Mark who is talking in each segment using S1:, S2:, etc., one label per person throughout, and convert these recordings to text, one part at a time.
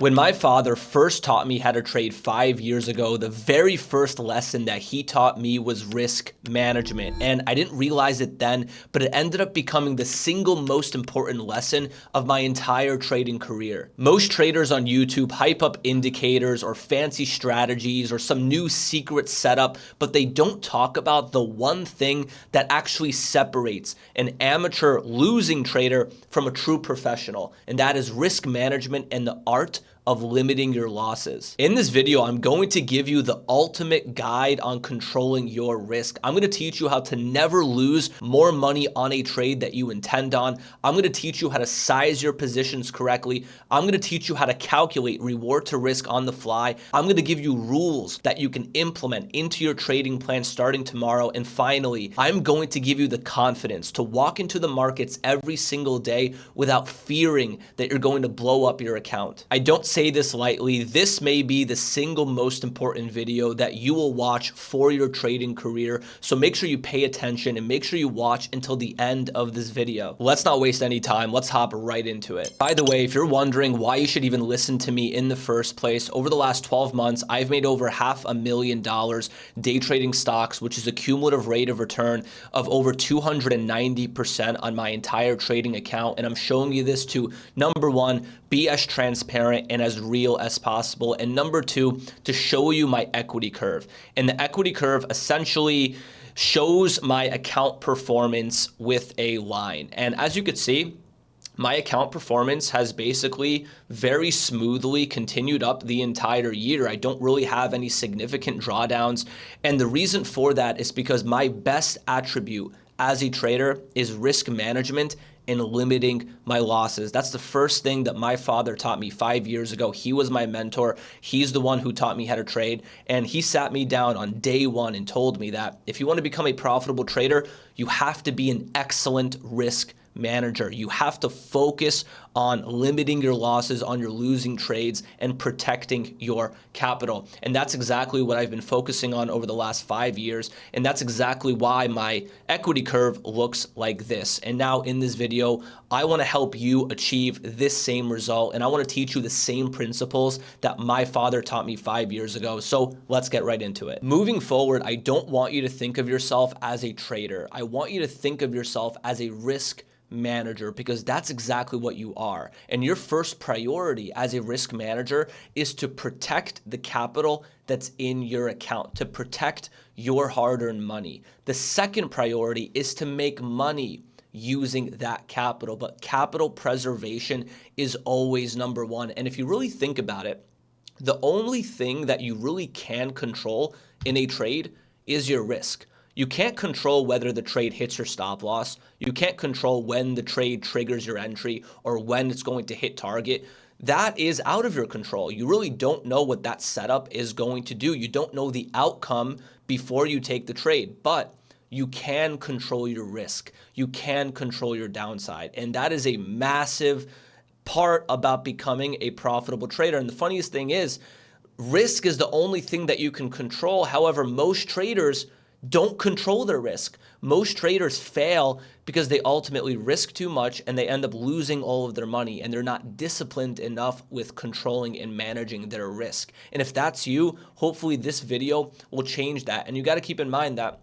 S1: When my father first taught me how to trade 5 years ago, the very first lesson that he taught me was risk management. And I didn't realize it then, but it ended up becoming the single most important lesson of my entire trading career. Most traders on YouTube hype up indicators or fancy strategies or some new secret setup, but they don't talk about the one thing that actually separates an amateur losing trader from a true professional, and that is risk management and the art of limiting your losses. In this video, I'm going to give you the ultimate guide on controlling your risk. I'm going to teach you how to never lose more money on a trade that you intend on. I'm going to teach you how to size your positions correctly. I'm going to teach you how to calculate reward to risk on the fly. I'm going to give you rules that you can implement into your trading plan starting tomorrow. And finally, I'm going to give you the confidence to walk into the markets every single day without fearing that you're going to blow up your account. I don't say this lightly. This may be the single most important video that you will watch for your trading career. So make sure you pay attention and make sure you watch until the end of this video. Let's not waste any time. Let's hop right into it. By the way, if you're wondering why you should even listen to me in the first place, over the last 12 months, I've made over $500,000 day trading stocks, which is a cumulative rate of return of over 290% on my entire trading account. And I'm showing you this to, number one, be as transparent and as real as possible. And number two, to show you my equity curve. And the equity curve essentially shows my account performance with a line. And as you could see, my account performance has basically very smoothly continued up the entire year. I don't really have any significant drawdowns. And the reason for that is because my best attribute as a trader is risk management and limiting my losses. That's the first thing that my father taught me 5 years ago. He was my mentor. He's the one who taught me how to trade. And he sat me down on day one and told me that if you want to become a profitable trader, you have to be an excellent risk manager. You have to focus on limiting your losses on your losing trades and protecting your capital. And that's exactly what I've been focusing on over the last 5 years. And that's exactly why my equity curve looks like this. And now in this video, I want to help you achieve this same result. And I want to teach you the same principles that my father taught me 5 years ago. So let's get right into it. Moving forward, I don't want you to think of yourself as a trader. I want you to think of yourself as a risk manager, because that's exactly what you are. And your first priority as a risk manager is to protect the capital that's in your account, to protect your hard-earned money. The second priority is to make money using that capital, but capital preservation is always number one. And if you really think about it, the only thing that you really can control in a trade is your risk. You can't control whether the trade hits your stop loss. You can't control when the trade triggers your entry or when it's going to hit target. That is out of your control. You really don't know what that setup is going to do. You don't know the outcome before you take the trade, but you can control your risk. You can control your downside. And that is a massive part about becoming a profitable trader. And the funniest thing is, risk is the only thing that you can control. However, most traders don't control their risk. Most traders fail because they ultimately risk too much and they end up losing all of their money, and they're not disciplined enough with controlling and managing their risk. And if that's you, hopefully this video will change that. And you got to keep in mind that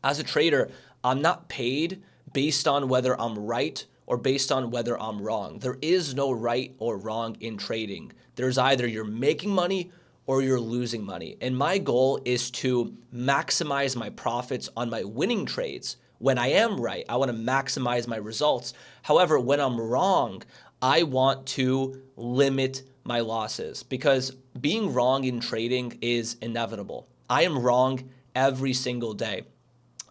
S1: as a trader, I'm not paid based on whether I'm right or based on whether I'm wrong. There is no right or wrong in trading. There's either you're making money or you're losing money. And my goal is to maximize my profits on my winning trades. When I am right, I want to maximize my results. However, when I'm wrong, I want to limit my losses, because being wrong in trading is inevitable. I am wrong every single day.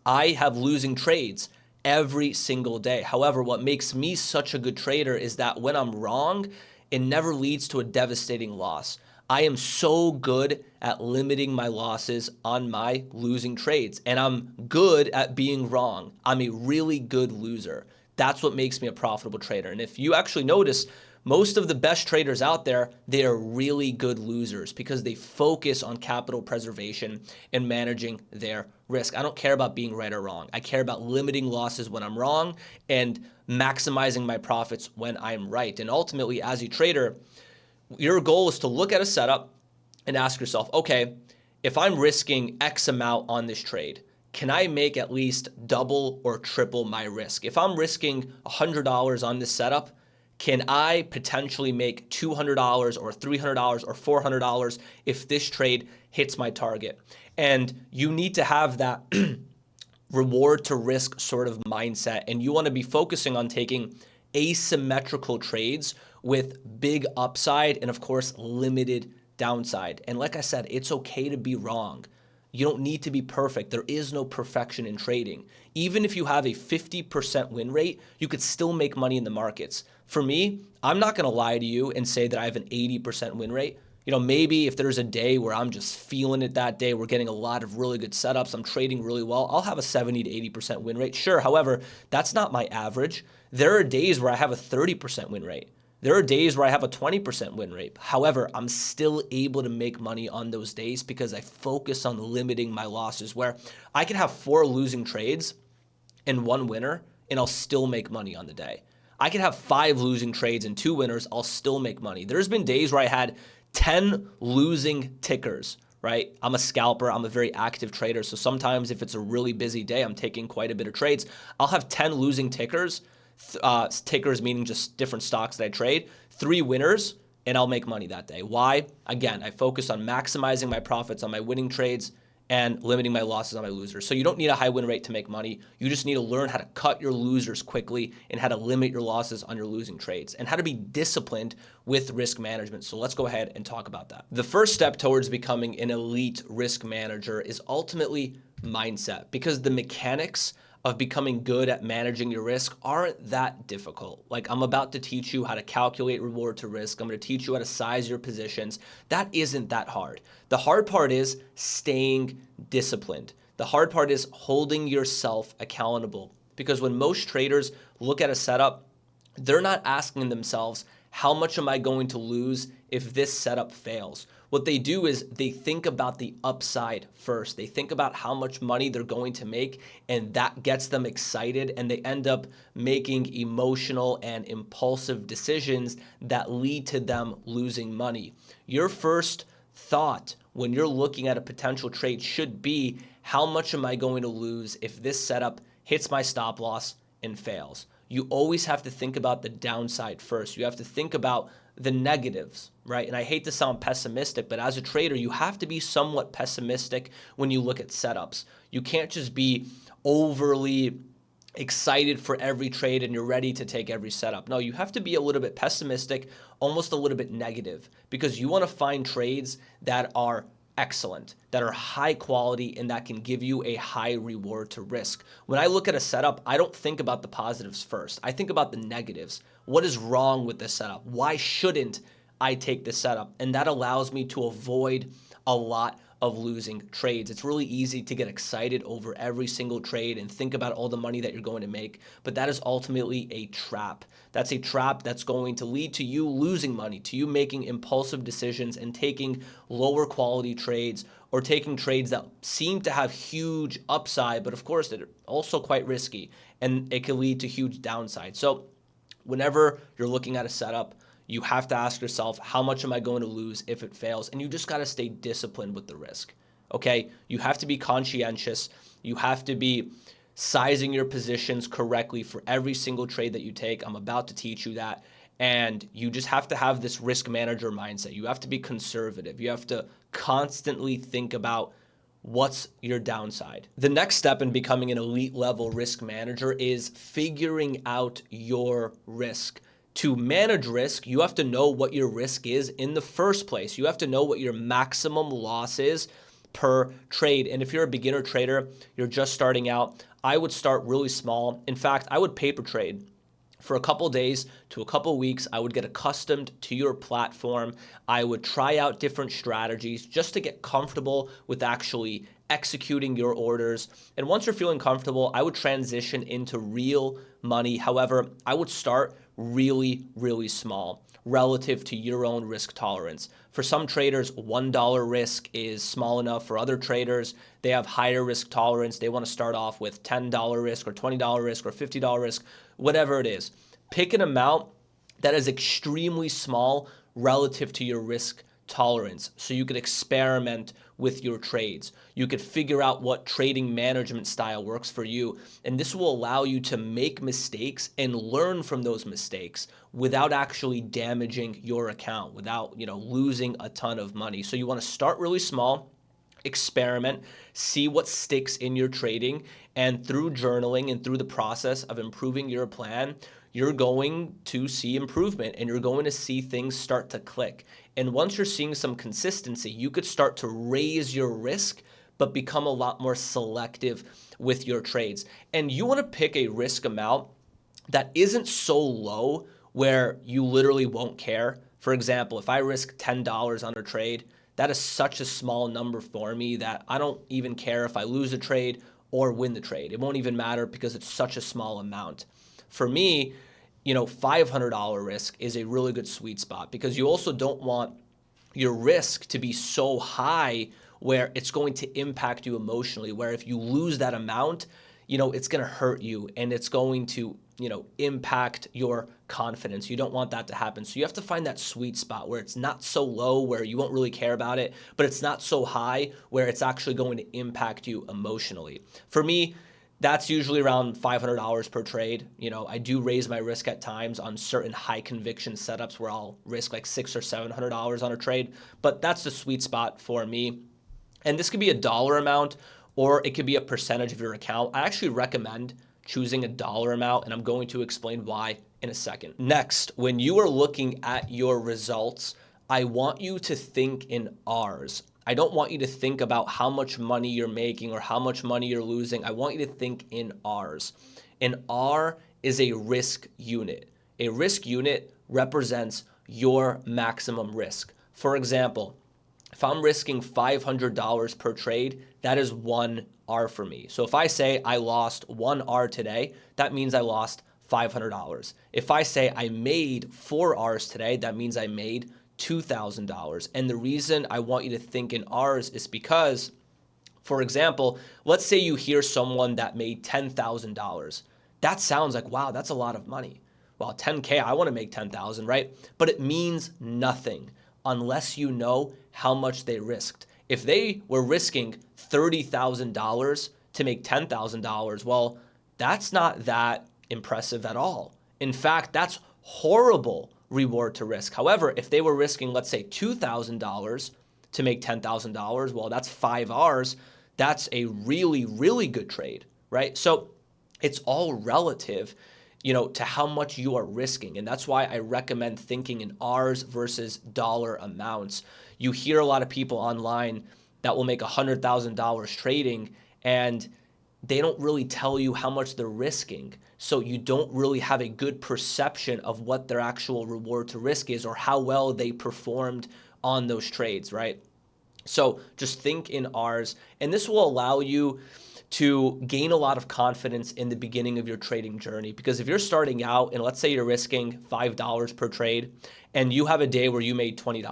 S1: I have losing trades every single day. However, what makes me such a good trader is that when I'm wrong, it never leads to a devastating loss. I am so good at limiting my losses on my losing trades, and I'm good at being wrong. I'm a really good loser. That's what makes me a profitable trader. And if you actually notice, most of the best traders out there, they are really good losers because they focus on capital preservation and managing their risk. I don't care about being right or wrong. I care about limiting losses when I'm wrong and maximizing my profits when I'm right. And ultimately, as a trader, Your goal is to look at a setup and ask yourself, okay, if I'm risking X amount on this trade, can I make at least double or triple my risk? If I'm risking $100 on this setup, can I potentially make $200 or $300 or $400 if this trade hits my target? And you need to have that reward to risk sort of mindset. And you want to be focusing on taking asymmetrical trades with big upside and, of course, limited downside. And like I said, it's okay to be wrong. You don't need to be perfect. There is no perfection in trading. Even if you have a 50% win rate, you could still make money in the markets. For me, I'm not going to lie to you and say that I have an 80% win rate. Maybe if there's a day where I'm just feeling it that day, we're getting a lot of really good setups, I'm trading really well, I'll have a 70 to 80% win rate. Sure, however, that's not my average. There are days where I have a 30% win rate. There are days where I have a 20% win rate. However, I'm still able to make money on those days because I focus on limiting my losses, where I can have 4 losing trades and 1 winner, and I'll still make money on the day. I can have 5 losing trades and 2 winners, I'll still make money. There's been days where I had 10 losing tickers, right? I'm a scalper. I'm a very active trader. So sometimes if it's a really busy day, I'm taking quite a bit of trades. I'll have 10 losing tickers, tickers meaning just different stocks that I trade, 3 winners, and I'll make money that day. Why? Again, I focus on maximizing my profits on my winning trades and limiting my losses on my losers. So you don't need a high win rate to make money. You just need to learn how to cut your losers quickly and how to limit your losses on your losing trades and how to be disciplined with risk management. So let's go ahead and talk about that. The first step towards becoming an elite risk manager is ultimately mindset, because the mechanics of becoming good at managing your risk aren't that difficult. Like, I'm about to teach you how to calculate reward to risk. I'm going to teach you how to size your positions. That isn't that hard. The hard part is staying disciplined. The hard part is holding yourself accountable, because when most traders look at a setup, they're not asking themselves, how much am I going to lose if this setup fails? What they do is they think about the upside first. They think about how much money they're going to make, and that gets them excited, and they end up making emotional and impulsive decisions that lead to them losing money. Your first thought when you're looking at a potential trade should be, how much am I going to lose if this setup hits my stop loss and fails? You always have to think about the downside first. You have to think about the negatives, right? And I hate to sound pessimistic, but as a trader, you have to be somewhat pessimistic when you look at setups. You can't just be overly excited for every trade and you're ready to take every setup. No, you have to be a little bit pessimistic, almost a little bit negative, because you want to find trades that are excellent, that are high quality, and that can give you a high reward to risk. When I look at a setup, I don't think about the positives first. I think about the negatives. What is wrong with this setup? Why shouldn't I take this setup? And that allows me to avoid a lot of losing trades. It's really easy to get excited over every single trade and think about all the money that you're going to make, but that is ultimately a trap. That's a trap that's going to lead to you losing money, to you making impulsive decisions and taking lower quality trades, or taking trades that seem to have huge upside, but of course they're also quite risky, and it can lead to huge downside. So whenever you're looking at a setup, you have to ask yourself, how much am I going to lose if it fails? And you just got to stay disciplined with the risk, okay? You have to be conscientious. You have to be sizing your positions correctly for every single trade that you take. I'm about to teach you that. And you just have to have this risk manager mindset. You have to be conservative. You have to constantly think about what's your downside. The next step in becoming an elite level risk manager is figuring out your risk. To manage risk, you have to know what your risk is in the first place. You have to know what your maximum loss is per trade. And if you're a beginner trader, you're just starting out, I would start really small. In fact, I would paper trade. For a couple days to a couple weeks, I would get accustomed to your platform. I would try out different strategies just to get comfortable with actually executing your orders. And once you're feeling comfortable, I would transition into real money. However, I would start really, really small relative to your own risk tolerance. For some traders, $1 risk is small enough. For other traders, they have higher risk tolerance. They want to start off with $10 risk or $20 risk or $50 risk, whatever it is. Pick an amount that is extremely small relative to your risk tolerance. So you could experiment with your trades. You could figure out what trading management style works for you. And this will allow you to make mistakes and learn from those mistakes without actually damaging your account, without, losing a ton of money. So you want to start really small, experiment, see what sticks in your trading, and through journaling and through the process of improving your plan, you're going to see improvement and you're going to see things start to click. And once you're seeing some consistency, you could start to raise your risk, but become a lot more selective with your trades. And you want to pick a risk amount that isn't so low where you literally won't care. For example, if I risk $10 on a trade, that is such a small number for me that I don't even care if I lose a trade or win the trade. It won't even matter because it's such a small amount. For me, $500 risk is a really good sweet spot because you also don't want your risk to be so high where it's going to impact you emotionally, where if you lose that amount, it's going to hurt you and it's going to, impact your confidence. You don't want that to happen. So you have to find that sweet spot where it's not so low where you won't really care about it, but it's not so high where it's actually going to impact you emotionally. For me, that's usually around $500 per trade. I do raise my risk at times on certain high conviction setups where I'll risk like $600 or $700 on a trade, but that's the sweet spot for me. And this could be a dollar amount or it could be a percentage of your account. I actually recommend choosing a dollar amount, and I'm going to explain why in a second. Next, when you are looking at your results, I want you to think in R's. I don't want you to think about how much money you're making or how much money you're losing. I want you to think in R's. An R is a risk unit. A risk unit represents your maximum risk. For example, if I'm risking $500 per trade, that is 1 R for me. So if I say I lost 1 R today, that means I lost $500. If I say I made 4 R's today, that means I made $2,000. And the reason I want you to think in R's is because, for example, let's say you hear someone that made $10,000. That sounds like, wow, that's a lot of money. Well, 10K, I want to make 10,000, right? But it means nothing unless you know how much they risked. If they were risking $30,000 to make $10,000, well, that's not that impressive at all. In fact, that's horrible reward to risk. However, if they were risking, let's say, $2,000 to make $10,000, well, that's 5 R's. That's a really, really good trade, right? So it's all relative, to how much you are risking. And that's why I recommend thinking in R's versus dollar amounts. You hear a lot of people online that will make $100,000 trading and they don't really tell you how much they're risking. So you don't really have a good perception of what their actual reward to risk is or how well they performed on those trades, right? So just think in R's, and this will allow you to gain a lot of confidence in the beginning of your trading journey. Because if you're starting out and let's say you're risking $5 per trade and you have a day where you made $20,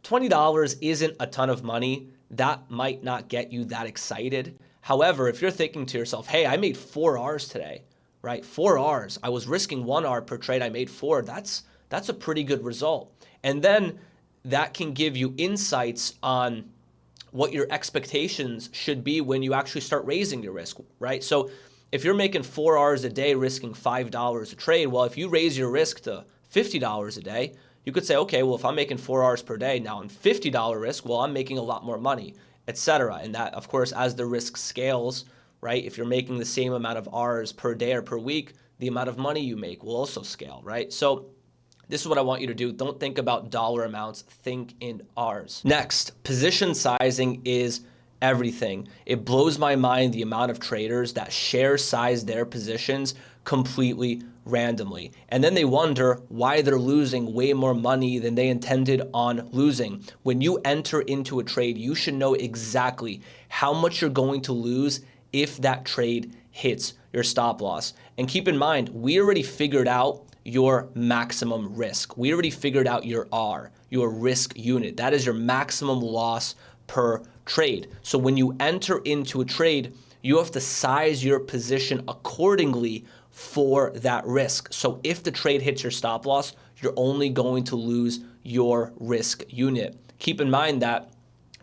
S1: $20 isn't a ton of money. That might not get you that excited. However, if you're thinking to yourself, hey, I made 4 R's today, right? 4 R's. I was risking 1 R per trade. I made 4. That's a pretty good result. And then that can give you insights on what your expectations should be when you actually start raising your risk, right? So if you're making 4 R's a day, risking $5 a trade, well, if you raise your risk to $50 a day, you could say, okay, well, if I'm making 4 R's per day, now on $50 risk, well, I'm making a lot more money, etc. And that, of course, as the risk scales, right? If you're making the same amount of R's per day or per week, the amount of money you make will also scale, right? So this is what I want you to do. Don't think about dollar amounts, think in R's. Next, position sizing is everything. It blows my mind the amount of traders that share size their positions completely randomly. And then they wonder why they're losing way more money than they intended on losing. When you enter into a trade, you should know exactly how much you're going to lose if that trade hits your stop loss. And keep in mind, we already figured out your maximum risk. We already figured out your R, your risk unit. That is your maximum loss per trade. So when you enter into a trade, you have to size your position accordingly for that risk. So if the trade hits your stop loss, you're only going to lose your risk unit. Keep in mind that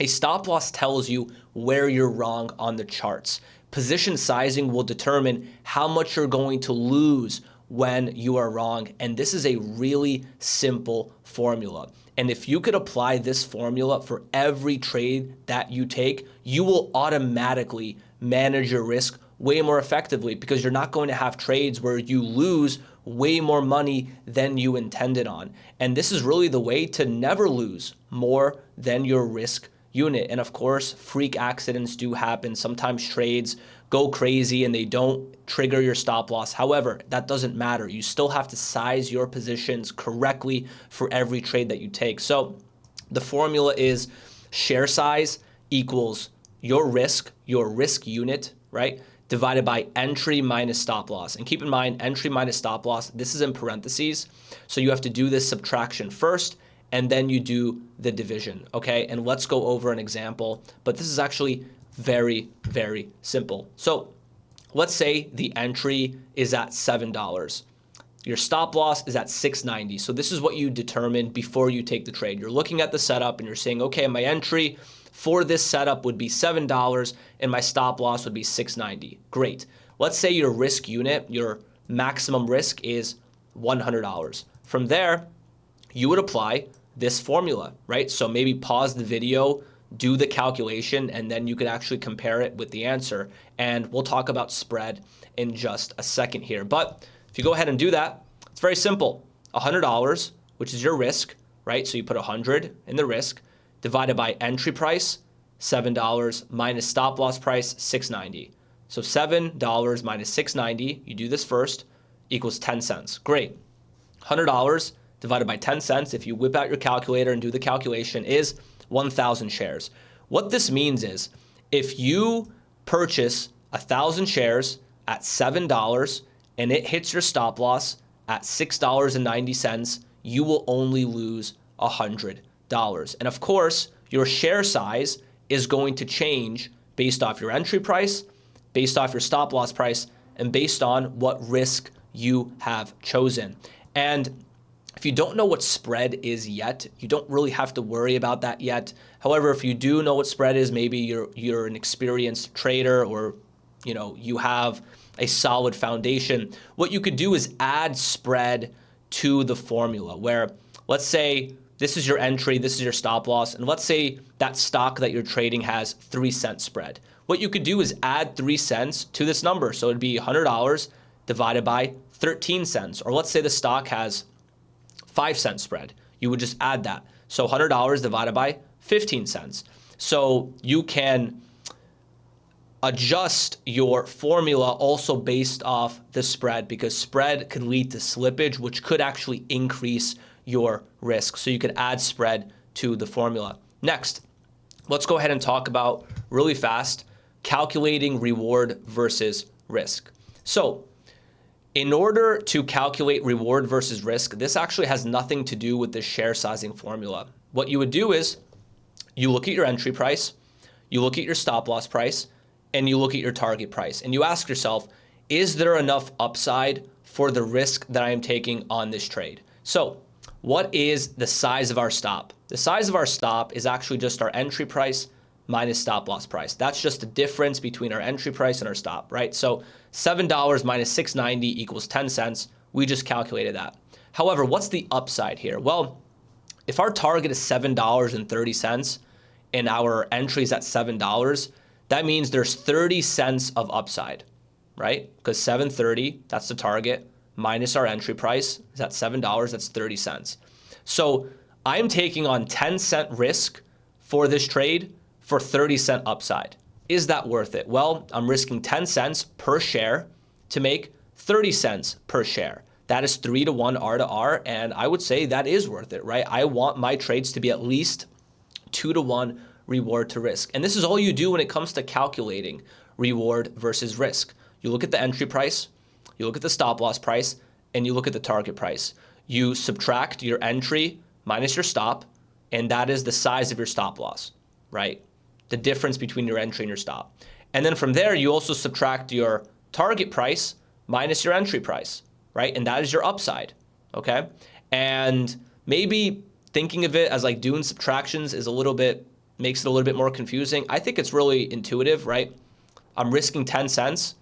S1: a stop loss tells you where you're wrong on the charts. Position sizing will determine how much you're going to lose when you are wrong. And this is a really simple formula. And if you could apply this formula for every trade that you take, you will automatically manage your risk way more effectively, because you're not going to have trades where you lose way more money than you intended on. And this is really the way to never lose more than your risk unit. And of course, freak accidents do happen. Sometimes trades go crazy and they don't trigger your stop loss. However, that doesn't matter. You still have to size your positions correctly for every trade that you take. So the formula is share size equals your risk unit, right, divided by entry minus stop loss. And keep in mind, entry minus stop loss, this is in parentheses. So you have to do this subtraction first, and then you do the division, okay? And let's go over an example, but this is actually very, very simple. So let's say the entry is at $7. Your stop loss is at $6.90. So this is what you determine before you take the trade. You're looking at the setup and you're saying, okay, my entry for this setup would be $7 and my stop loss would be $6.90. Great. Let's say your risk unit, your maximum risk is $100. From there, you would apply this formula, right? So maybe pause the video, do the calculation, and then you could actually compare it with the answer. And we'll talk about spread in just a second here. But if you go ahead and do that, it's very simple. $100, which is your risk, right? So you put 100 in the risk, divided by entry price, $7, minus stop loss price, $6.90. So $7 minus $6.90, you do this first, equals 10 cents. Great. $100 divided by 10 cents, if you whip out your calculator and do the calculation, is 1,000 shares. What this means is if you purchase 1,000 shares at $7 and it hits your stop loss at $6.90, you will only lose $100. And of course, your share size is going to change based off your entry price, based off your stop loss price, and based on what risk you have chosen. And if you don't know what spread is yet, you don't really have to worry about that yet. However, if you do know what spread is, maybe you're an experienced trader, or you have a solid foundation, what you could do is add spread to the formula, where let's say this is your entry, this is your stop loss, and let's say that stock that you're trading has 3-cent spread. What you could do is add 3 cents to this number. So it'd be $100 divided by 13 cents. Or let's say the stock has 5-cent spread. You would just add that. So $100 divided by 15 cents. So you can adjust your formula also based off the spread, because spread can lead to slippage, which could actually increase your risk. So you could add spread to the formula. Next, let's go ahead and talk about, really fast, calculating reward versus risk. So in order to calculate reward versus risk, this actually has nothing to do with the share sizing formula. What you would do is you look at your entry price, you look at your stop loss price, and you look at your target price. And you ask yourself, is there enough upside for the risk that I am taking on this trade? So what is the size of our stop? The size of our stop is actually just our entry price minus stop loss price. That's just the difference between our entry price and our stop, right? So $7 minus $6.90 equals 10 cents. We just calculated that. However, what's the upside here? Well, if our target is $7.30 and our entry is at $7, that means there's 30 cents of upside, right? Because $7.30, that's the target, minus our entry price is at $7, that's 30 cents. So I'm taking on 10-cent risk for this trade for 30-cent upside. Is that worth it? Well, I'm risking 10 cents per share to make 30 cents per share. That is 3-to-1 R to R, and I would say that is worth it, right? I want my trades to be at least 2-to-1 reward to risk. And this is all you do when it comes to calculating reward versus risk. You look at the entry price, you look at the stop loss price, and you look at the target price. You subtract your entry minus your stop, and that is the size of your stop loss, right? The difference between your entry and your stop. And then from there, you also subtract your target price minus your entry price, right? And that is your upside, okay? And maybe thinking of it as like doing subtractions is makes it a little bit more confusing. I think it's really intuitive, right? I'm risking 10 cents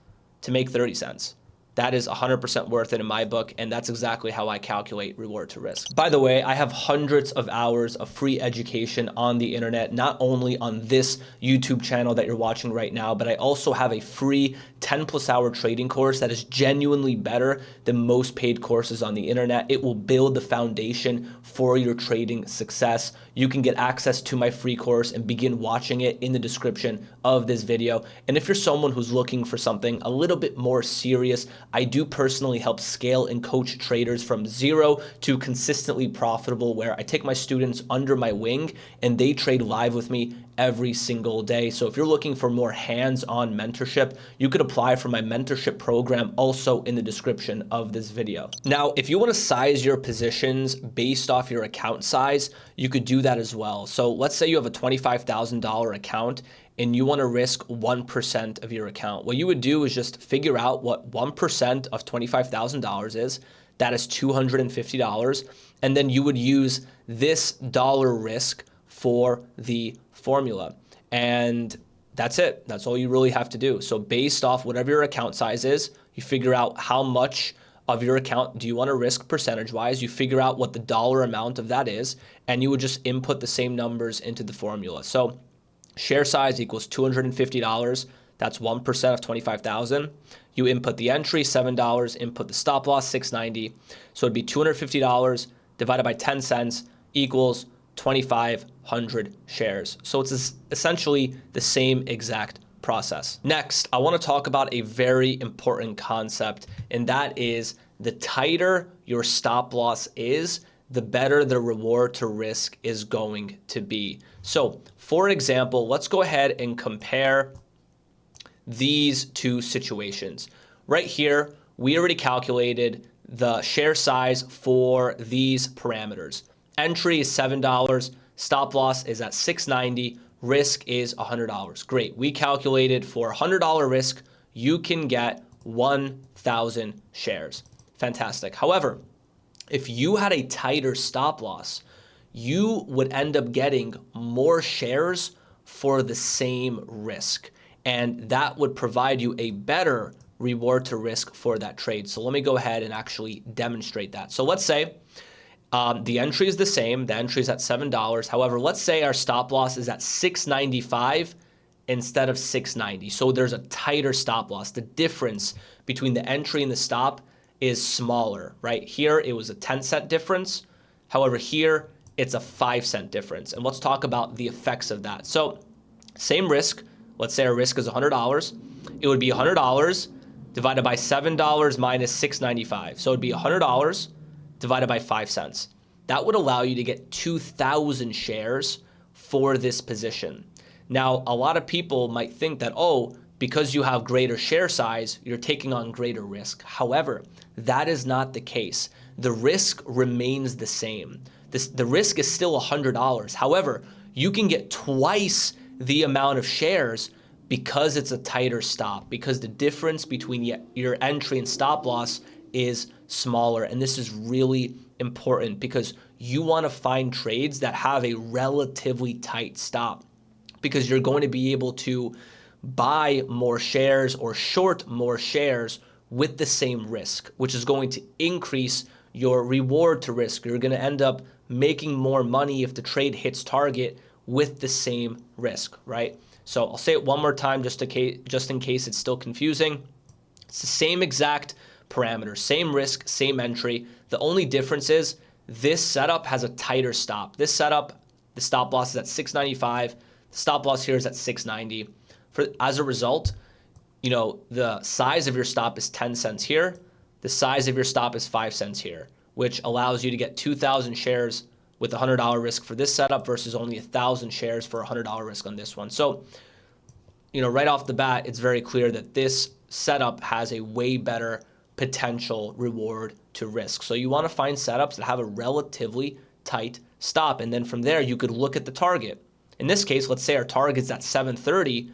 S1: to make 30 cents. That is 100% worth it in my book, and that's exactly how I calculate reward to risk. By the way, I have hundreds of hours of free education on the internet, not only on this YouTube channel that you're watching right now, but I also have a free 10+ hour trading course that is genuinely better than most paid courses on the internet. It will build the foundation for your trading success. You can get access to my free course and begin watching it in the description of this video. And if you're someone who's looking for something a little bit more serious, I do personally help scale and coach traders from zero to consistently profitable, where I take my students under my wing and they trade live with me every single day. So if you're looking for more hands-on mentorship, you could apply for my mentorship program also in the description of this video. Now, if you want to size your positions based off your account size, you could do that as well. So let's say you have a $25,000 account and you want to risk 1% of your account. What you would do is just figure out what 1% of $25,000 is. That is $250. And then you would use this dollar risk for the formula. And that's it. That's all you really have to do. So based off whatever your account size is, you figure out how much of your account do you want to risk percentage-wise. You figure out what the dollar amount of that is, and you would just input the same numbers into the formula. So share size equals $250. That's 1% of 25,000. You input the entry, $7, input the stop loss, $6.90. So it'd be $250 divided by 10 cents equals 2,500 shares. So it's essentially the same exact process. Next, I want to talk about a very important concept, and that is the tighter your stop loss is, the better the reward to risk is going to be. So for example, let's go ahead and compare these two situations. Right here, we already calculated the share size for these parameters. Entry is $7, stop loss is at $6.90, risk is $100. Great, we calculated for $100 risk, you can get 1,000 shares. Fantastic. However, if you had a tighter stop loss, you would end up getting more shares for the same risk. And that would provide you a better reward to risk for that trade. So let me go ahead and actually demonstrate that. So let's say the entry is the same. The entry is at $7. However, let's say our stop loss is at $6.95 instead of $6.90. So there's a tighter stop loss. The difference between the entry and the stop is smaller, right? Here, it was a 10-cent difference. However, here, it's a 5-cent difference. And let's talk about the effects of that. So same risk. Let's say our risk is $100. It would be $100 divided by $7 minus $6.95. So it'd be $100 divided by 5 cents. That would allow you to get 2,000 shares for this position. Now, a lot of people might think that, oh, because you have greater share size, you're taking on greater risk. However, that is not the case. The risk remains the same. The risk is still $100. However, you can get twice the amount of shares because it's a tighter stop, because the difference between your entry and stop loss is smaller. And this is really important because you want to find trades that have a relatively tight stop, because you're going to be able to buy more shares or short more shares with the same risk, which is going to increase your reward to risk. You're going to end up making more money if the trade hits target with the same risk, right? So I'll say it one more time just in case it's still confusing. It's the same exact parameters, same risk, same entry. The only difference is this setup has a tighter stop. This setup, the stop loss is at $6.95. The stop loss here is at $6.90. As a result, the size of your stop is 10 cents here. The size of your stop is 5 cents here, which allows you to get 2,000 shares with $100 risk for this setup versus only 1,000 shares for $100 risk on this one. So, right off the bat, it's very clear that this setup has a way better potential reward to risk. So you want to find setups that have a relatively tight stop. And then from there, you could look at the target. In this case, let's say our target's at 730,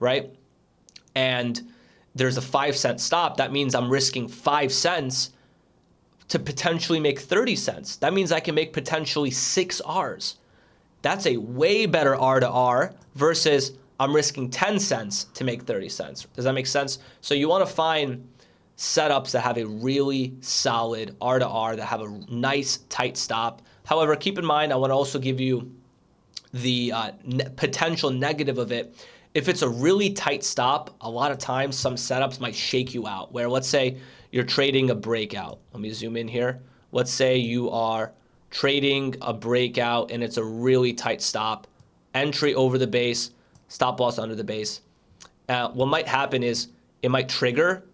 S1: right? And there's a 5 cent stop. That means I'm risking 5 cents to potentially make 30 cents. That means I can make potentially 6 Rs. That's a way better R to R versus I'm risking 10 cents to make 30 cents. Does that make sense? So you want to find setups that have a really solid R to R, that have a nice tight stop. However, keep in mind, I want to also give you the potential negative of it. If it's a really tight stop, a lot of times some setups might shake you out, where let's say you're trading a breakout. Let me zoom in here. Let's say you are trading a breakout and it's a really tight stop, entry over the base, stop loss under the base. What might happen is it might trigger,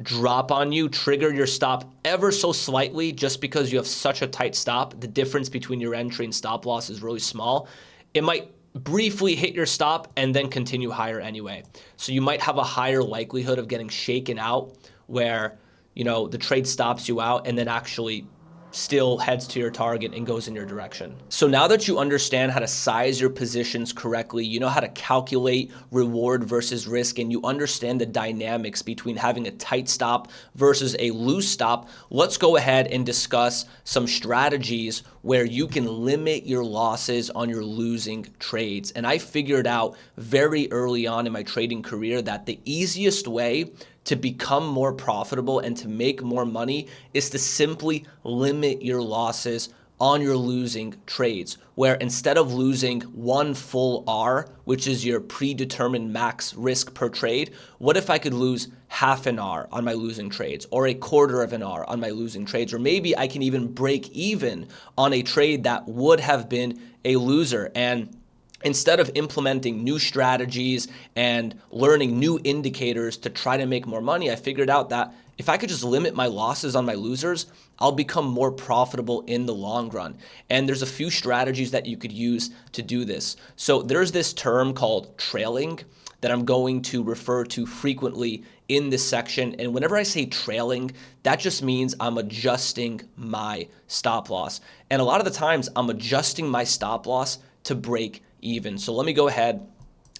S1: drop on you, trigger your stop ever so slightly just because you have such a tight stop. The difference between your entry and stop loss is really small. It might briefly hit your stop and then continue higher anyway. So you might have a higher likelihood of getting shaken out where, the trade stops you out and then actually still heads to your target and goes in your direction. So now that you understand how to size your positions correctly, you know how to calculate reward versus risk, and you understand the dynamics between having a tight stop versus a loose stop, let's go ahead and discuss some strategies where you can limit your losses on your losing trades. And I figured out very early on in my trading career that the easiest way to become more profitable and to make more money is to simply limit your losses on your losing trades, where instead of losing one full R, which is your predetermined max risk per trade, what if I could lose half an R on my losing trades, or a quarter of an R on my losing trades, or maybe I can even break even on a trade that would have been a loser. And instead of implementing new strategies and learning new indicators to try to make more money, I figured out that if I could just limit my losses on my losers, I'll become more profitable in the long run. And there's a few strategies that you could use to do this. So there's this term called trailing that I'm going to refer to frequently in this section. And whenever I say trailing, that just means I'm adjusting my stop loss. And a lot of the times I'm adjusting my stop loss to break even. So let me go ahead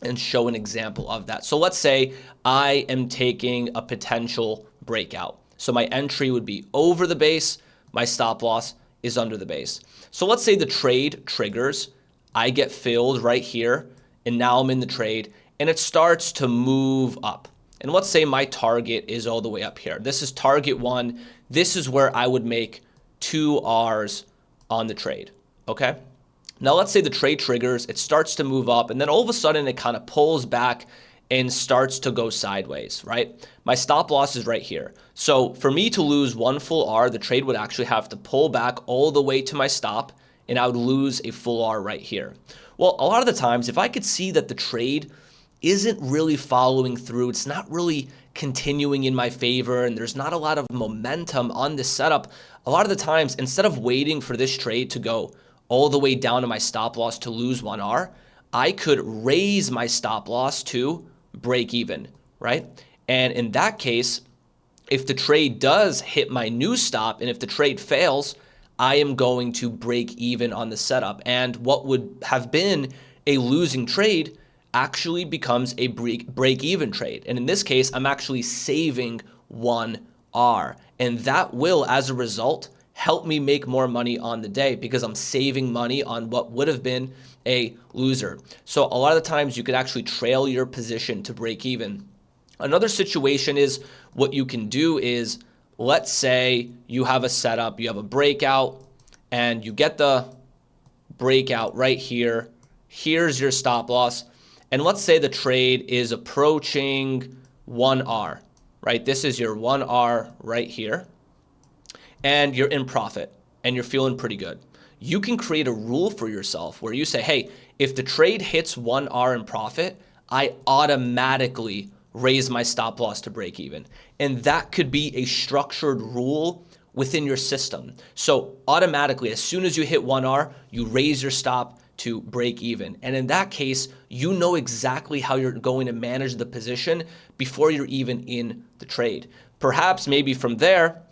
S1: and show an example of that. So let's say I am taking a potential breakout. So my entry would be over the base, my stop loss is under the base. So let's say the trade triggers, I get filled right here, and now I'm in the trade, and it starts to move up. And let's say my target is all the way up here. This is target 1. This is where I would make 2 Rs on the trade, okay? Now let's say the trade triggers, it starts to move up, and then all of a sudden it kind of pulls back and starts to go sideways, right? My stop loss is right here. So for me to lose one full R, the trade would actually have to pull back all the way to my stop, and I would lose a full R right here. Well, a lot of the times, if I could see that the trade isn't really following through, it's not really continuing in my favor, and there's not a lot of momentum on this setup, a lot of the times, instead of waiting for this trade to go all the way down to my stop loss to lose 1 R, I could raise my stop loss to break even, right? And in that case, if the trade does hit my new stop, and if the trade fails, I am going to break even on the setup. And what would have been a losing trade actually becomes a break even trade. And in this case, I'm actually saving 1 R. And that will, as a result, help me make more money on the day because I'm saving money on what would have been a loser. So a lot of the times you could actually trail your position to break even. Another situation is what you can do is, let's say you have a setup, you have a breakout, and you get the breakout right here. Here's your stop loss. And let's say the trade is approaching 1 R, right? This is your 1 R right here. And you're in profit and you're feeling pretty good. You can create a rule for yourself where you say, hey, if the trade hits 1 R in profit, I automatically raise my stop loss to break even. And that could be a structured rule within your system. So automatically, as soon as you hit 1 R, you raise your stop to break even. And in that case, you know exactly how you're going to manage the position before you're even in the trade. Perhaps maybe from there,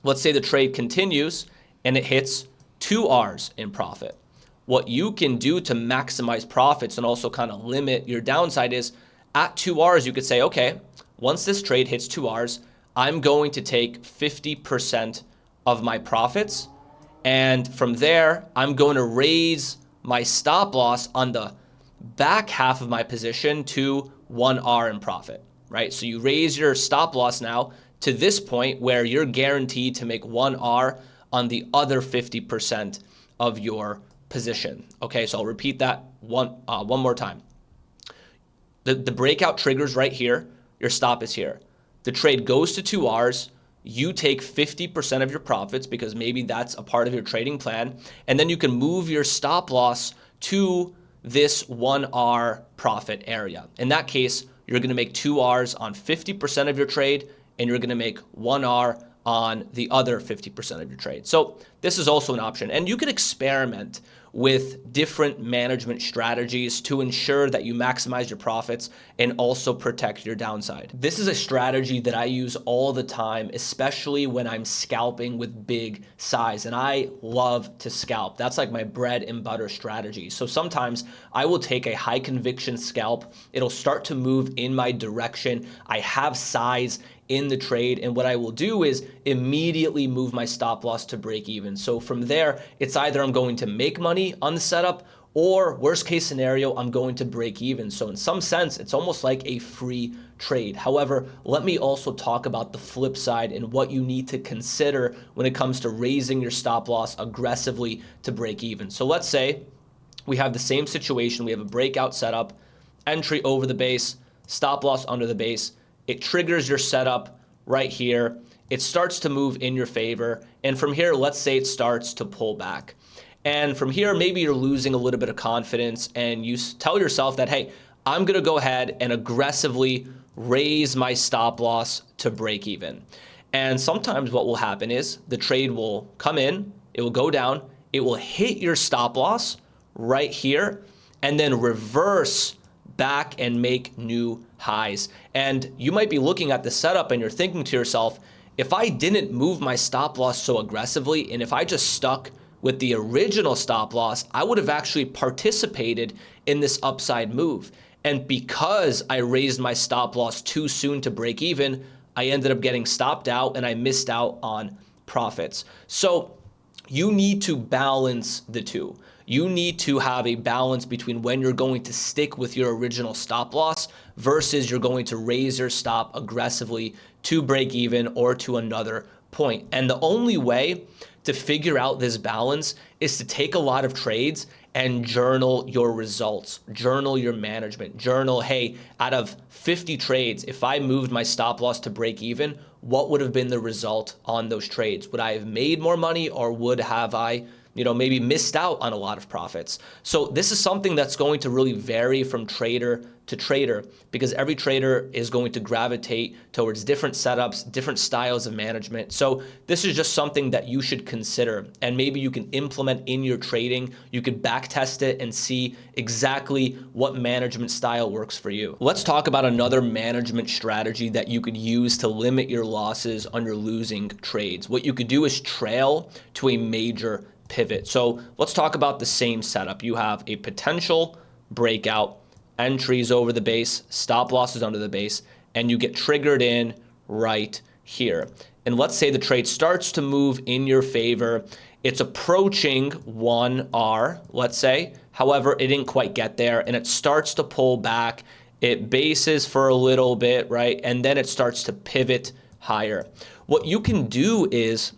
S1: let's say the trade continues and it hits 2 Rs in profit. What you can do to maximize profits and also kind of limit your downside is at 2 Rs, you could say, okay, once this trade hits 2 Rs, I'm going to take 50% of my profits. And from there, I'm going to raise my stop loss on the back half of my position to 1R in profit, right? So you raise your stop loss now to this point where you're guaranteed to make 1R on the other 50% of your position. Okay, so I'll repeat that one more time. The breakout triggers right here. Your stop is here. The trade goes to 2Rs. You take 50% of your profits because maybe that's a part of your trading plan. And then you can move your stop loss to this 1R profit area. In that case, you're going to make 2Rs on 50% of your trade, and you're going to make 1R on the other 50% of your trade. So this is also an option. And you can experiment with different management strategies to ensure that you maximize your profits and also protect your downside. This is a strategy that I use all the time, especially when I'm scalping with big size. And I love to scalp. That's like my bread and butter strategy. So sometimes I will take a high conviction scalp. It'll start to move in my direction. I have size in the trade, and what I will do is immediately move my stop loss to break even. So from there, it's either I'm going to make money on the setup, or worst case scenario, I'm going to break even. So in some sense, it's almost like a free trade. However, let me also talk about the flip side and what you need to consider when it comes to raising your stop loss aggressively to break even. So let's say we have the same situation. We have a breakout setup, entry over the base, stop loss under the base. It triggers your setup right here. It starts to move in your favor. And from here, let's say it starts to pull back. And from here, maybe you're losing a little bit of confidence and you tell yourself that, hey, I'm going to go ahead and aggressively raise my stop loss to break even. And sometimes what will happen is the trade will come in, it will go down, it will hit your stop loss right here, and then reverse back and make new highs. And you might be looking at the setup and you're thinking to yourself, if I didn't move my stop loss so aggressively, and if I just stuck with the original stop loss, I would have actually participated in this upside move. And because I raised my stop loss too soon to break even, I ended up getting stopped out and I missed out on profits. So you need to balance the two. You need to have a balance between when you're going to stick with your original stop loss versus you're going to raise your stop aggressively to break even or to another point. And the only way to figure out this balance is to take a lot of trades and journal your results, journal your management, journal, hey, out of 50 trades, if I moved my stop loss to break even, what would have been the result on those trades? Would I have made more money, or would have I maybe missed out on a lot of profits? So this is something that's going to really vary from trader to trader, because every trader is going to gravitate towards different setups, different styles of management. So this is just something that you should consider, and maybe you can implement in your trading. You could back test it and see exactly what management style works for you. Let's talk about another management strategy that you could use to limit your losses on your losing trades. What you could do is trail to a major pivot. So let's talk about the same setup. You have a potential breakout, entries over the base, stop losses under the base, and you get triggered in right here. And let's say the trade starts to move in your favor. It's approaching 1R, let's say. However, it didn't quite get there, and it starts to pull back. It bases for a little bit, right? And then it starts to pivot higher. What you can do is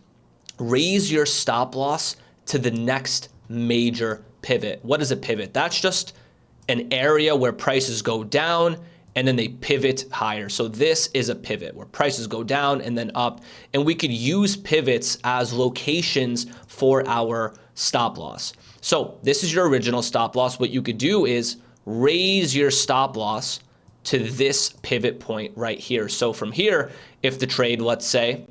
S1: raise your stop loss to the next major pivot. What is a pivot? That's just an area where prices go down and then they pivot higher. So this is a pivot where prices go down and then up. And we could use pivots as locations for our stop loss. So this is your original stop loss. What you could do is raise your stop loss to this pivot point right here. So from here, if the trade, let's say,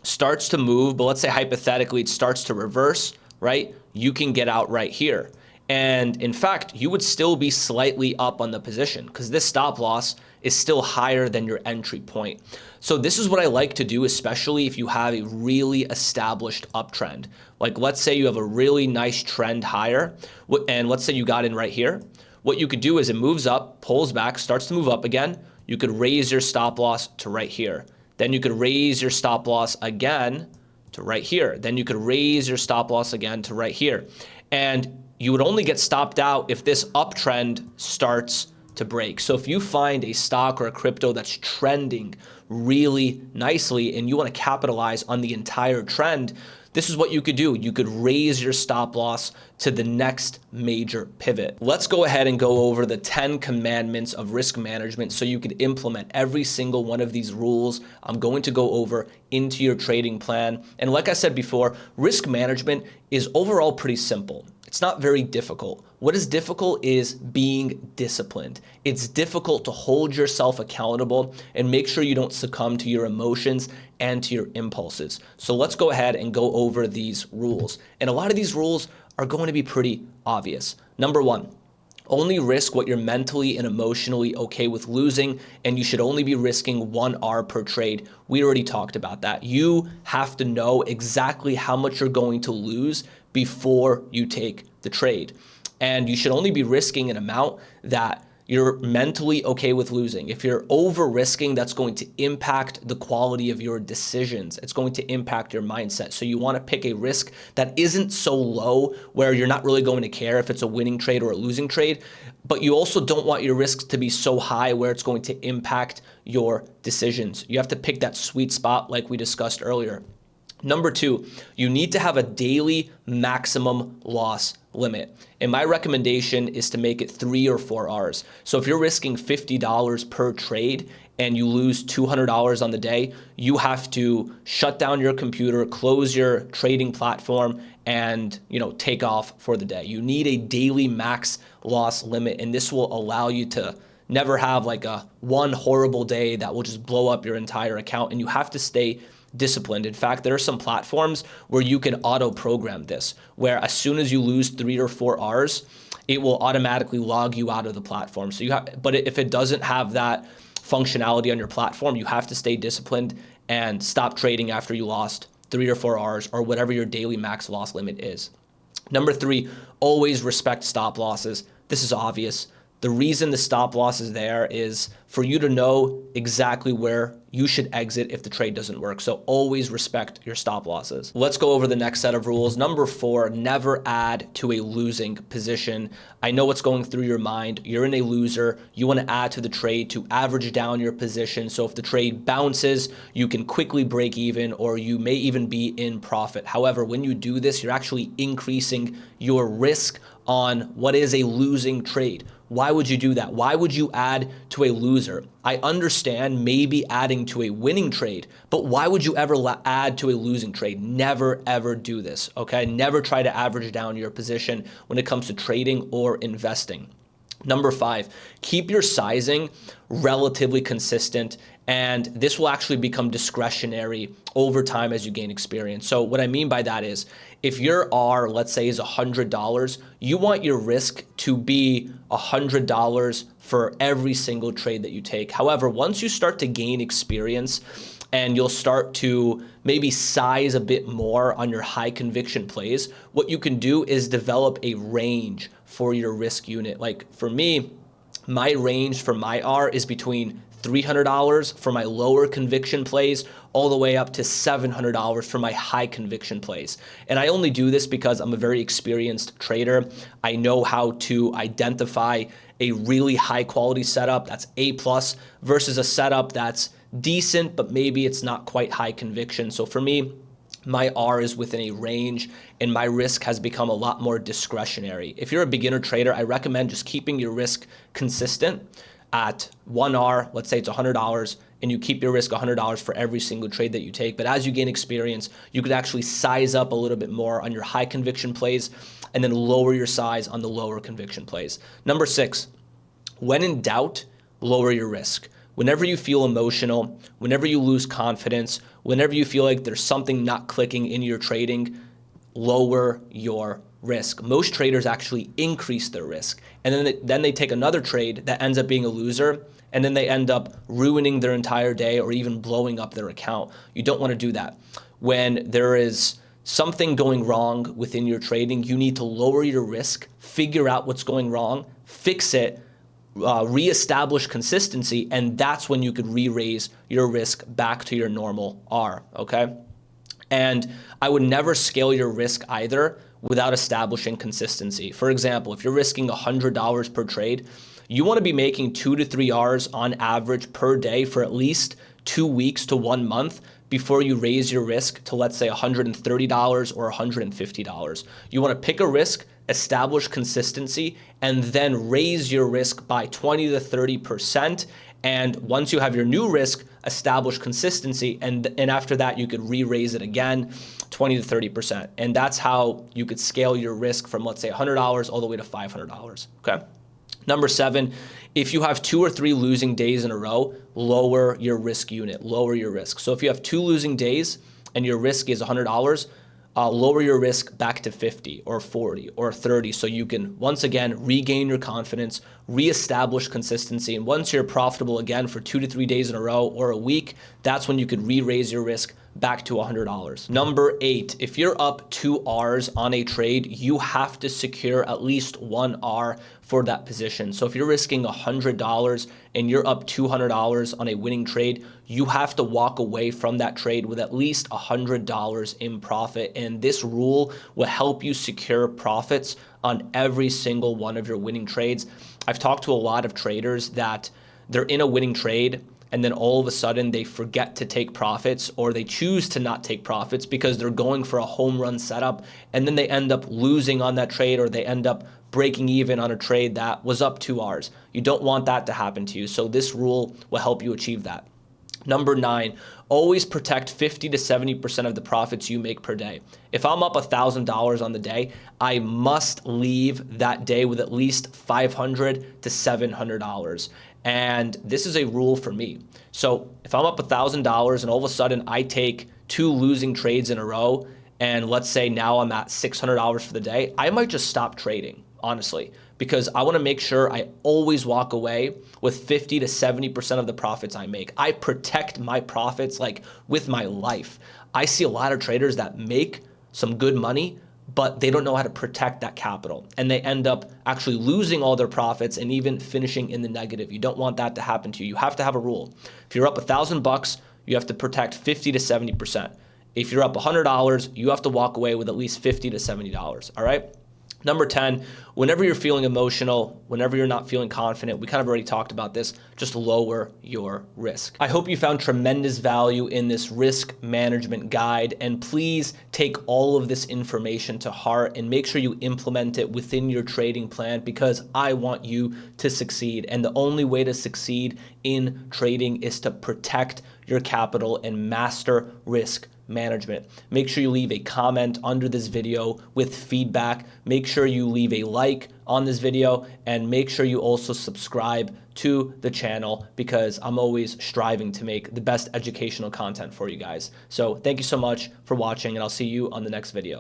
S1: starts to move, but let's say hypothetically it starts to reverse, right? You can get out right here. And in fact, you would still be slightly up on the position because this stop loss is still higher than your entry point. So this is what I like to do, especially if you have a really established uptrend. Like let's say you have a really nice trend higher, and let's say you got in right here. What you could do is it moves up, pulls back, starts to move up again. You could raise your stop loss to right here. Then you could raise your stop loss again to right here. Then you could raise your stop loss again to right here. And you would only get stopped out if this uptrend starts to break. So if you find a stock or a crypto that's trending really nicely and you want to capitalize on the entire trend, this is what you could do. You could raise your stop loss to the next major pivot. Let's go ahead and go over the 10 commandments of risk management so you could implement every single one of these rules I'm going to go over into your trading plan. And like I said before, risk management is overall pretty simple. It's not very difficult. What is difficult is being disciplined. It's difficult to hold yourself accountable and make sure you don't succumb to your emotions and to your impulses. So let's go ahead and go over these rules. And a lot of these rules are going to be pretty obvious. Number one, only risk what you're mentally and emotionally okay with losing, and you should only be risking 1 R per trade. We already talked about that. You have to know exactly how much you're going to lose before you take the trade. And you should only be risking an amount that you're mentally okay with losing. If you're over risking, that's going to impact the quality of your decisions. It's going to impact your mindset. So you want to pick a risk that isn't so low where you're not really going to care if it's a winning trade or a losing trade, but you also don't want your risks to be so high where it's going to impact your decisions. You have to pick that sweet spot like we discussed earlier. Number two, you need to have a daily maximum loss limit. And my recommendation is to make it 3 or 4 Rs. So if you're risking $50 per trade and you lose $200 on the day, you have to shut down your computer, close your trading platform, and take off for the day. You need a daily max loss limit, and this will allow you to never have like a one horrible day that will just blow up your entire account. And you have to stay disciplined. In fact, there are some platforms where you can auto program this, where as soon as you lose 3 or 4 Rs, it will automatically log you out of the platform. So but if it doesn't have that functionality on your platform, you have to stay disciplined and stop trading after you lost 3 or 4 Rs or whatever your daily max loss limit is. Number 3, always respect stop losses. This is obvious. The reason the stop loss is there is for you to know exactly where you should exit if the trade doesn't work. So always respect your stop losses. Let's go over the next set of rules. Number 4, never add to a losing position. I know what's going through your mind. You're in a loser. You want to add to the trade to average down your position. So if the trade bounces, you can quickly break even, or you may even be in profit. However, when you do this, you're actually increasing your risk on what is a losing trade. Why would you do that? Why would you add to a loser? I understand maybe adding to a winning trade, but why would you ever add to a losing trade? Never, ever do this, okay? Never try to average down your position when it comes to trading or investing. Number 5, keep your sizing relatively consistent, and this will actually become discretionary over time as you gain experience. So what I mean by that is, if your R, let's say, is $100, you want your risk to be $100 for every single trade that you take. However, once you start to gain experience and you'll start to maybe size a bit more on your high conviction plays, what you can do is develop a range for your risk unit. Like for me, my range for my R is between $300 for my lower conviction plays all the way up to $700 for my high conviction plays. And I only do this because I'm a very experienced trader. I know how to identify a really high quality setup that's A+ versus a setup that's decent, but maybe it's not quite high conviction. So for me, my R is within a range and my risk has become a lot more discretionary. If you're a beginner trader, I recommend just keeping your risk consistent at 1 R, let's say it's $100, and you keep your risk $100 for every single trade that you take. But as you gain experience, you could actually size up a little bit more on your high conviction plays and then lower your size on the lower conviction plays. Number 6, when in doubt, lower your risk. Whenever you feel emotional, whenever you lose confidence, whenever you feel like there's something not clicking in your trading, lower your risk. Most traders actually increase their risk, and then they take another trade that ends up being a loser, and then they end up ruining their entire day or even blowing up their account. You don't want to do that. When there is something going wrong within your trading, you need to lower your risk, figure out what's going wrong, fix it, reestablish consistency, and that's when you could re-raise your risk back to your normal R, okay? And I would never scale your risk either without establishing consistency. For example, if you're risking $100 per trade, you want to be making 2 to 3 Rs on average per day for at least 2 weeks to 1 month before you raise your risk to, let's say, $130 or $150. You want to pick a risk, establish consistency, and then raise your risk by 20 to 30%. And once you have your new risk, establish consistency, and after that, you could re-raise it again, 20 to 30%. And that's how you could scale your risk from, let's say, $100 all the way to $500, okay? Number 7, if you have 2 or 3 losing days in a row, lower your risk unit, lower your risk. So if you have 2 losing days and your risk is $100, lower your risk back to 50 or 40 or 30 so you can once again regain your confidence, reestablish consistency, and once you're profitable again for 2 to 3 days in a row or a week, that's when you could re-raise your risk back to $100. Number 8, if you're up 2 Rs on a trade, you have to secure at least 1 R for that position. So if you're risking $100 and you're up $200 on a winning trade, you have to walk away from that trade with at least $100 in profit. And this rule will help you secure profits on every single one of your winning trades. I've talked to a lot of traders that they're in a winning trade and then all of a sudden they forget to take profits, or they choose to not take profits because they're going for a home run setup, and then they end up losing on that trade, or they end up breaking even on a trade that was up 2 Rs. You don't want that to happen to you. So this rule will help you achieve that. Number 9, always protect 50 to 70% of the profits you make per day. If I'm up $1,000 on the day, I must leave that day with at least $500 to $700. And this is a rule for me. So if I'm up $1,000 and all of a sudden I take 2 losing trades in a row, and let's say now I'm at $600 for the day, I might just stop trading, honestly, because I want to make sure I always walk away with 50 to 70% of the profits I make. I protect my profits like with my life. I see a lot of traders that make some good money, but they don't know how to protect that capital, and they end up actually losing all their profits and even finishing in the negative. You don't want that to happen to you. You have to have a rule. If you're up $1,000, you have to protect 50 to 70%. If you're up $100, you have to walk away with at least $50 to $70, all right? Number 10, whenever you're feeling emotional, whenever you're not feeling confident, we kind of already talked about this, just lower your risk. I hope you found tremendous value in this risk management guide, and please take all of this information to heart and make sure you implement it within your trading plan, because I want you to succeed. And the only way to succeed in trading is to protect your capital and master risk management. Make sure you leave a comment under this video with feedback. Make sure you leave a like on this video, and make sure you also subscribe to the channel, because I'm always striving to make the best educational content for you guys. So thank you so much for watching, and I'll see you on the next video.